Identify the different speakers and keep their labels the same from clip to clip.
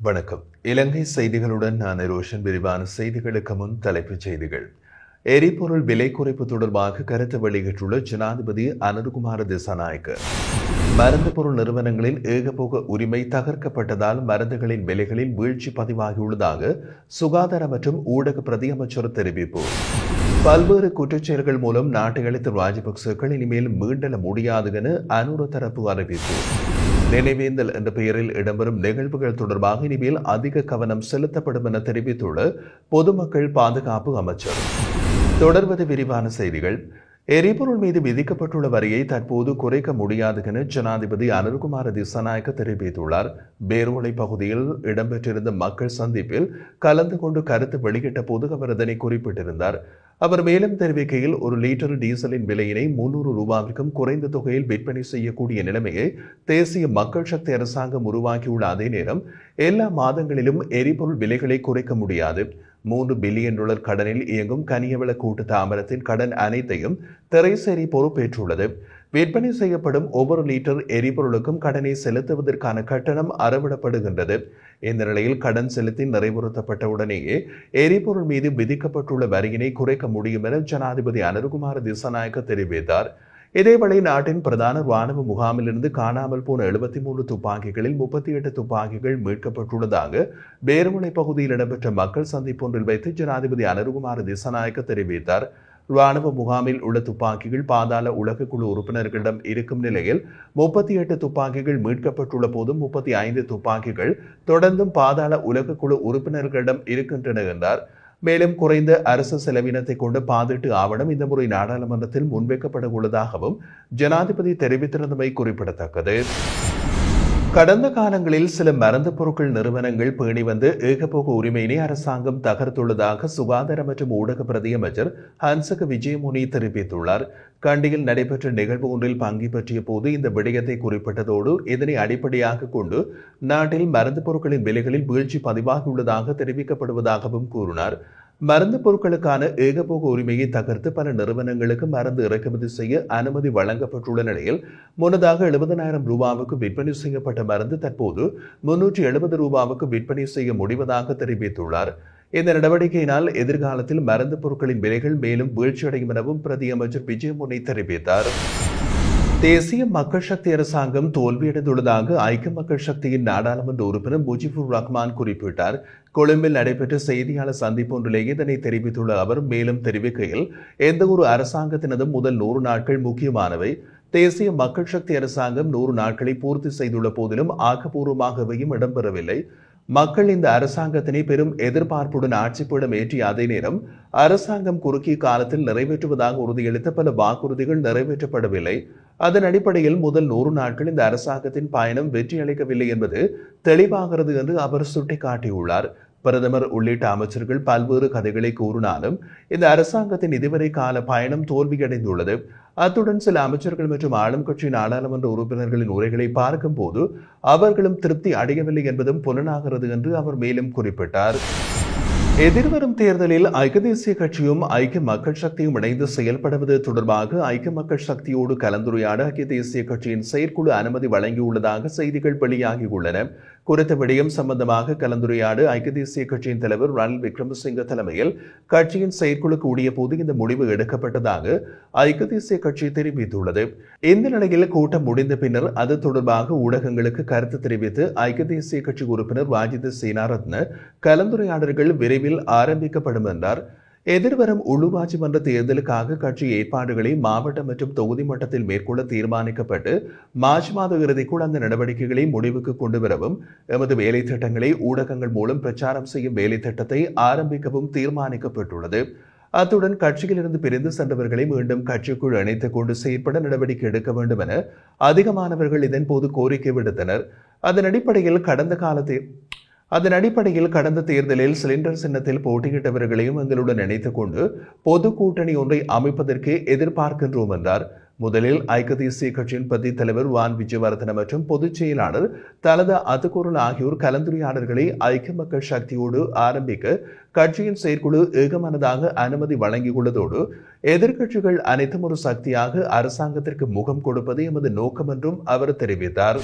Speaker 1: வணக்கம். இலங்கை செய்திகளுடன் நான் ரோஷன். விரிவான செய்திகளுக்கு முன் தலைப்புச் செய்திகள். எரிபொருள் விலை குறைப்பு தொடர்பாக கருத்து வெளியிட்டுள்ள ஜனாதிபதி அனுருகுமார திசாநாயக்க. மருந்து பொருள் நிறுவனங்களின் ஏகபோக உரிமை தகர்க்கப்பட்டதால் மருந்துகளின் விலைகளில் வீழ்ச்சி பதிவாகியுள்ளதாக சுகாதார மற்றும் ஊடக பிரதி அமைச்சர் தெரிவிப்பு. பல்வேறு குற்றச்செயல்கள் மூலம் நாட்டை அளித்த ராஜபக்சேக்கள் இனிமேல் மீண்டெழ முடியாது என அனுர தரப்பு அறிவிப்பு. நினைவேந்தல் என்ற பெயரில் இடம்பெறும் நிகழ்வுகள் தொடர்பாக இனிமேல் அதிக கவனம் செலுத்தப்படும் என தெரிவித்துள்ள பொதுமக்கள் பாதுகாப்பு அமைச்சர். தொடர்வது விரிவான செய்திகள். எரிபொருள் மீது விதிக்கப்பட்டுள்ள வரியை தற்போது குறைக்க முடியாது என ஜனாதிபதி அனுருகுமார திசாநாயக்க தெரிவித்துள்ளார். பேர்வளை பகுதியில் இடம்பெற்றிருந்த மக்கள் சந்திப்பில் கலந்து கொண்டு கருத்து வெளியிட்ட போது அவர் இதனை குறிப்பிட்டிருந்தார். அவர் மேலும் தெரிவிக்கையில், ஒரு லிட்டர் டீசலின் விலையினை 300 ரூபாய்க்கும் குறைந்த தொகையில் விற்பனை செய்யக்கூடிய நிலைமையை தேசிய மக்கள் சக்தி அரசாங்கம் உருவாக்கியுள்ள அதே நேரம் எல்லா மாதங்களிலும் எரிபொருள் விலைகளை குறைக்க முடியாது. $3 பில்லியன் கடனில் இயங்கும் கனியவள கூட்டு தாமரத்தின் கடன் அனைத்தையும் திரைசேரி பொறுப்பேற்றுள்ளது. விற்பனை செய்யப்படும் ஒவ்வொரு லிட்டர் எரிபொருளுக்கும் கடனை செலுத்துவதற்கான கட்டணம் அறவிடப்படுகின்றது. இந்த நிலையில் கடன் செலுத்தி நிறைவுறுத்தப்பட்ட உடனேயே எரிபொருள் மீது விதிக்கப்பட்டுள்ள வரியினை குறைக்க முடியும் என ஜனாதிபதி அனுருகுமார திசாநாயக்க தெரிவித்தார். இதேவேளை நாட்டின் பிரதான ராணுவ முகாமிலிருந்து காணாமல் போன 73 துப்பாக்கிகளில் 38 துப்பாக்கிகள் மீட்கப்பட்டுள்ளதாக பேர்வளை பகுதியில் இடம்பெற்ற மக்கள் சந்திப்பொன்றில் வைத்து ஜனாதிபதி அனுருகுமார திசாநாயக்க தெரிவித்தார். ராணுவ முகாமில் உள்ள துப்பாக்கிகள் பாதாள உலக குழு உறுப்பினர்களிடம் இருக்கும் நிலையில் 38 துப்பாக்கிகள் மீட்கப்பட்டுள்ள போதும் 35 துப்பாக்கிகள் தொடர்ந்தும் பாதாள உலக குழு உறுப்பினர்களிடம் இருக்கின்றன என்றார். மேலும் குறைந்த அரசு செலவினத்தை கொண்ட பாதீட்டு ஆவணம் இந்த முறை நாடாளுமன்றத்தில் முன்வைக்கப்பட உள்ளதாகவும் ஜனாதிபதி தெரிவித்திருந்தமை குறிப்பிடத்தக்கது. கடந்த காலங்களில் சில மருந்து பொருட்கள் நிறுவனங்கள் பேணி வந்த ஏகபோக உரிமையினை அரசாங்கம் தகர்த்துள்ளதாக சுகாதார மற்றும் ஊடக பிரதி அமைச்சர் ஹன்சக விஜயமுனி தெரிவித்துள்ளார். கண்டியில் நடைபெற்ற நிகழ்வு ஒன்றில் பங்கு பற்றிய போது இந்த விடயத்தை குறிப்பிட்டதோடு இதனை அடிப்படையாக கொண்டு நாட்டில் மருந்து பொருட்களின் விலைகளில் வீழ்ச்சி பதிவாகியுள்ளதாக தெரிவிக்கப்படுவதாகவும் கூறினார். மருந்து பொருட்களுக்கான ஏகபோக உரிமையை தகர்த்து பல நிறுவனங்களுக்கு மருந்து இறக்குமதி செய்ய அனுமதி வழங்கப்பட்டுள்ள நிலையில் முன்னதாக 70,000 ரூபாவுக்கு விற்பனை செய்யப்பட்ட மருந்து தற்போது 370 ரூபாவுக்கு விற்பனை செய்ய முடிவதாக தெரிவித்துள்ளார். இந்த நடவடிக்கையினால் எதிர்காலத்தில் மருந்து பொருட்களின் விலைகள் மேலும் வீழ்ச்சியடையும் எனவும் பிரதி அமைச்சர் விஜயமுனி தெரிவித்தார். தேசிய மக்கள் சக்தி அரசாங்கம் தோல்வியடைந்துள்ளதாக ஐக்கிய மக்கள் சக்தியின் நாடாளுமன்ற உறுப்பினர் முஜிபுர் ரஹ்மான் குறிப்பிட்டார். கொழும்பில் நடைபெற்ற செய்தியாளர் சந்திப்பொன்றிலேயே இதனை தெரிவித்துள்ள அவர் மேலும் தெரிவிக்கையில், எந்த ஒரு அரசாங்கத்தினதும் முதல் 100 நாட்கள் முக்கியமானவை. தேசிய மக்கள் சக்தி அரசாங்கம் 100 நாட்களை பூர்த்தி செய்துள்ள போதிலும் ஆக்கப்பூர்வமாகவையும் இடம்பெறவில்லை. மக்கள் இந்த அரசாங்கத்தினை பெரும் எதிர்பார்ப்புடன் ஆட்சிப்பீடம் ஏற்றிய அதே நேரம் அரசாங்கம் குறுகிய காலத்தில் நிறைவேற்றுவதாக உறுதியளித்த பல வாக்குறுதிகள் நிறைவேற்றப்படவில்லை. அதன் அடிப்படையில் முதல் 100 நாட்கள் இந்த அரசாங்கத்தின் பயணம் வெற்றியளிக்கவில்லை என்பது தெளிவாகிறது என்று அவர் சுட்டிக்காட்டியுள்ளார். பிரதமர் உள்ளிட்ட அமைச்சர்கள் பல்வேறு கதைகளை கூறினாலும் இந்த அரசாங்கத்தின் இதுவரை கால பயணம் தோல்வியடைந்துள்ளது. அத்துடன் சில அமைச்சர்கள் மற்றும் ஆளும் கட்சி நாடாளுமன்ற உறுப்பினர்களின் உரைகளை பார்க்கும் போது அவர்களும் திருப்தி அடையவில்லை என்பதும் புலனாகிறது என்று அவர் மேலும் குறிப்பிட்டார். எதிர்வரும் தேர்தலில் ஐக்கிய தேசிய கட்சியும் ஐக்கிய மக்கள் சக்தியும் இணைந்து செயல்படுவது தொடர்பாக ஐக்கிய மக்கள் சக்தியோடு கலந்துரையாட ஐக்கிய தேசிய கட்சியின் செயற்குழு அனுமதி வழங்கியுள்ளதாக செய்திகள் வெளியாகியுள்ளன. குறித்த விடயம் சம்பந்தமாக கலந்துரையாட ஐக்கிய தேசிய கட்சியின் தலைவர் ரணில் விக்ரமசிங்க தலைமையில் கட்சியின் செயற்குழு கூடிய போது இந்த முடிவு எடுக்கப்பட்டதாக ஐக்கிய தேசிய கட்சி தெரிவித்துள்ளது. இந்த நிலையில் கூட்டம் முடிந்த பின்னர் அது தொடர்பாக ஊடகங்களுக்கு கருத்து தெரிவித்து ஐக்கிய தேசிய கட்சி உறுப்பினர் வாஜித சேனாரத்ன கலந்துரையாடல்கள் விரைவில் ஆரம்பிக்கப்படும் என்றார். எதிர்வரும் உள்ளூராட்சி மன்ற தேர்தலுக்காக கட்சி ஏற்பாடுகளை மாவட்ட மற்றும் தொகுதி மட்டத்தில் மேற்கொள்ள தீர்மானிக்கப்பட்டு மார்ச் மாத இறுதிக்குள் அந்த நடவடிக்கைகளை முடிவுக்கு கொண்டு வரவும் எமது வேலை திட்டங்களை ஊடகங்கள் மூலம் பிரச்சாரம் செய்யும் வேலை திட்டத்தை ஆரம்பிக்கவும் தீர்மானிக்கப்பட்டுள்ளது. அத்துடன் கட்சியிலிருந்து பிரிந்து சென்றவர்களை மீண்டும் கட்சிக்குள் இணைத்துக் கொண்டு செயற்பட நடவடிக்கை எடுக்க வேண்டும் என அதிகமானவர்கள் இதன்போது கோரிக்கை விடுத்தனர். அதன் அடிப்படையில் கடந்த தேர்தலில் சிலிண்டர் சின்னத்தில் போட்டியிட்டவர்களையும் எங்களுடன் இணைத்துக் கொண்டு பொது கூட்டணி ஒன்றை அமைப்பதற்கு எதிர்பார்க்கின்றோம் என்றார். முதலில் ஐக்கிய தேசிய கட்சியின் பிரதி தலைவர் வான் விஜயவர்தன மற்றும் பொதுச் செயலாளர் தலத அத்துக்குரல் ஆகியோர் கலந்துரையாடல்களை ஐக்கிய மக்கள் சக்தியோடு ஆரம்பிக்க கட்சியின் செயற்குழு ஏகமனதாக அனுமதி வழங்கியுள்ளதோடு எதிர்க்கட்சிகள் அனைத்தும் ஒரு சக்தியாக அரசாங்கத்திற்கு முகம் கொடுப்பது எமது நோக்கம் என்றும் அவர் தெரிவித்தார்.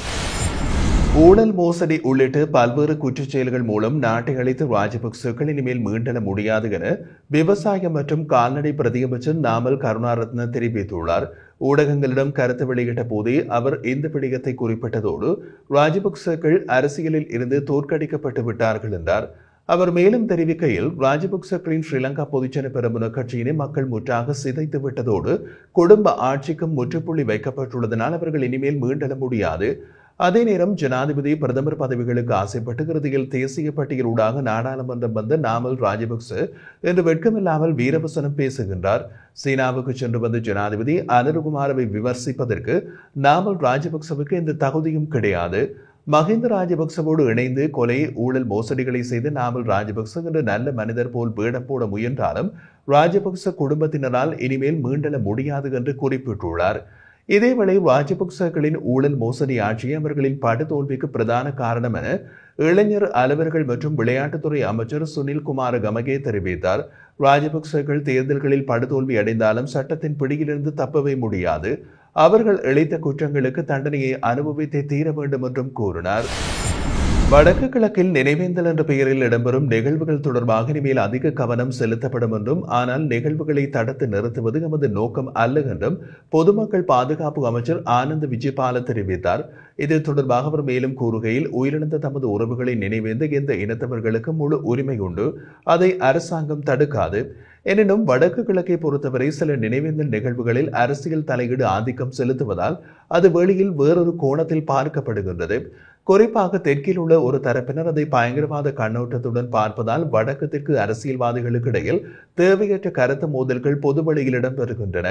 Speaker 1: ஊழல் மோசடி உள்ளிட்ட பல்வேறு குற்றச் செயல்கள் மூலம் நாட்டை அளித்த ராஜபக்சேக்கள் இனிமேல் மீண்டெழ முடியாது என விவசாயம் மற்றும் கால்நடை பிரதியமைச்சர் நாமல் கருணாரத்ன தெரிவித்துள்ளார். ஊடகங்களிடம் கருத்து வெளியிட்ட போதே அவர் இந்த விடயத்தை குறிப்பிட்டதோடு ராஜபக்சேக்கள் அரசியலில் இருந்து தோற்கடிக்கப்பட்டு விட்டார்கள் என்றார். அவர் மேலும் தெரிவிக்கையில், ராஜபக்சேக்களின் ஸ்ரீலங்கா பொதுஜன பெரமுன கட்சியினை மக்கள் முற்றாக சிதைத்து விட்டதோடு குடும்ப ஆட்சிக்கும் முற்றுப்புள்ளி வைக்கப்பட்டுள்ளதனால் அவர்கள் இனிமேல் மீண்டெழ முடியாது. அதே நேரம் ஜனாதிபதி பிரதமர் பதவிகளுக்கு ஆசைப்பட்டு இறுதியில் தேசிய பட்டியலூடாக நாடாளுமன்றம் வந்த நாமல் ராஜபக்ச என்று வெட்கமில்லாமல் வீரவசனம் பேசுகின்றார். சீனாவுக்கு சென்று வந்த ஜனாதிபதி அனுருகுமாரவை விமர்சிப்பதற்கு நாமல் ராஜபக்சவுக்கு எந்த தகுதியும் கிடையாது. மஹிந்த ராஜபக்சவோடு இணைந்து கொலை ஊழல் மோசடிகளை செய்து நாமல் ராஜபக்ச என்ற நல்ல மனிதர் போல் வேடம் போட முயன்றாலும் ராஜபக்ச குடும்பத்தினரால் இனிமேல் மீண்டெழ முடியாது என்று குறிப்பிட்டுள்ளார். இதேவேளை ராஜபக்சேக்களின் ஊழல் மோசடி ஆட்சி அவர்களின் படுதோல்விக்கு பிரதான காரணம் என இளைஞர் அலுவலர்கள் மற்றும் விளையாட்டுத்துறை அமைச்சர் சுனில் குமார கமகே தெரிவித்தார். ராஜபக்சேக்கள் தேர்தல்களில் படுதோல்வி அடைந்தாலும் சட்டத்தின் பிடியிலிருந்து தப்பவே முடியாது. அவர்கள் இழைத்த குற்றங்களுக்கு தண்டனையை அனுபவித்தே தீர வேண்டும் என்றும் கூறினார். வடக்கு கிழக்கில் நினைவேந்தல் என்ற பெயரில் இடம்பெறும் நிகழ்வுகள் தொடர்பாக இனிமேல் அதிக கவனம் செலுத்தப்படும் என்றும், ஆனால் நிகழ்வுகளை தடுத்து நிறுத்துவது எமது நோக்கம் அல்ல என்றும் பொதுமக்கள் பாதுகாப்பு அமைச்சர் ஆனந்த் விஜயபால தெரிவித்தார். இது தொடர்பாக அவர் மேலும் கூறுகையில், உயிரிழந்த தமது உறவுகளை நினைவேந்த எந்த இனத்தவர்களுக்கு முழு உரிமை உண்டு. அதை அரசாங்கம் தடுக்காது. எனினும் வடக்கு கிழக்கை பொறுத்தவரை சில நினைவேந்தல் நிகழ்வுகளில் அரசியல் தலையீடு ஆதிக்கம் செலுத்துவதால் அது வெளியில் வேறொரு கோணத்தில் பார்க்கப்படுகின்றது. குறிப்பாக தெற்கில் உள்ள ஒரு தரப்பினர் அதை பயங்கரவாத கண்ணோட்டத்துடன் பார்ப்பதால் வடக்கு தெற்கு அரசியல்வாதிகளுக்கு இடையில் தேவையற்ற கருத்து மோதல்கள் பொது வழியில் இடம்பெறுகின்றன.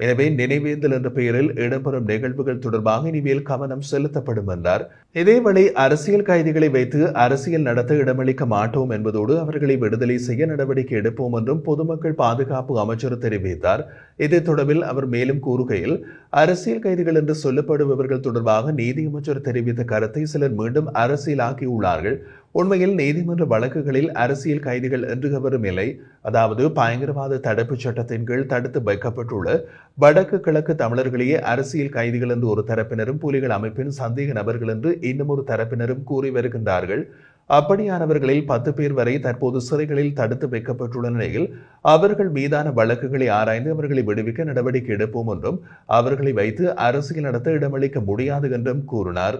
Speaker 1: எனவே நினைவேந்தல் என்ற பெயரில் இடம்பெறும் நிகழ்வுகள் தொடர்பாக இனிமேல் கவனம் செலுத்தப்படும் என்றார். இதேவேளை அரசியல் கைதிகளை வைத்து அரசியல் நடத்த இடமளிக்க மாட்டோம் என்பதோடு அவர்களை விடுதலை செய்ய நடவடிக்கை எடுப்போம் என்றும் பொதுமக்கள் பாதுகாப்பு அமைச்சர் தெரிவித்தார். இது தொடர்பில் அவர் மேலும் கூறுகையில், அரசியல் கைதிகள் என்று சொல்லப்படுபவர்கள் தொடர்பாக நீதியமைச்சர் தெரிவித்த கருத்தை சிலர் மீண்டும் அரசியலாக்கியுள்ளார்கள். உண்மையில் நீதிமன்ற வழக்குகளில் அரசியல் கைதிகள் என்று எவரும் இல்லை. அதாவது பயங்கரவாத தடுப்புச் சட்டத்தின் கீழ் தடுத்து வைக்கப்பட்டுள்ள வடக்கு கிழக்கு தமிழர்களையே அரசியல் கைதிகள் என்று ஒரு தரப்பினரும் புலிகள் அமைப்பின் சந்தேக நபர்கள் என்று இன்னும் ஒரு தரப்பினரும் கூறி வருகின்றார்கள். அப்படியானவர்களில் 10 பேர் வரை தற்போது சிறைகளில் தடுத்து வைக்கப்பட்டுள்ள நிலையில் அவர்கள் மீதான வழக்குகளை ஆராய்ந்து அவர்களை விடுவிக்க நடவடிக்கை எடுப்போம் என்றும் அவர்களை வைத்து அரசியல் நடத்த இடமளிக்க முடியாது என்றும் கூறினார்.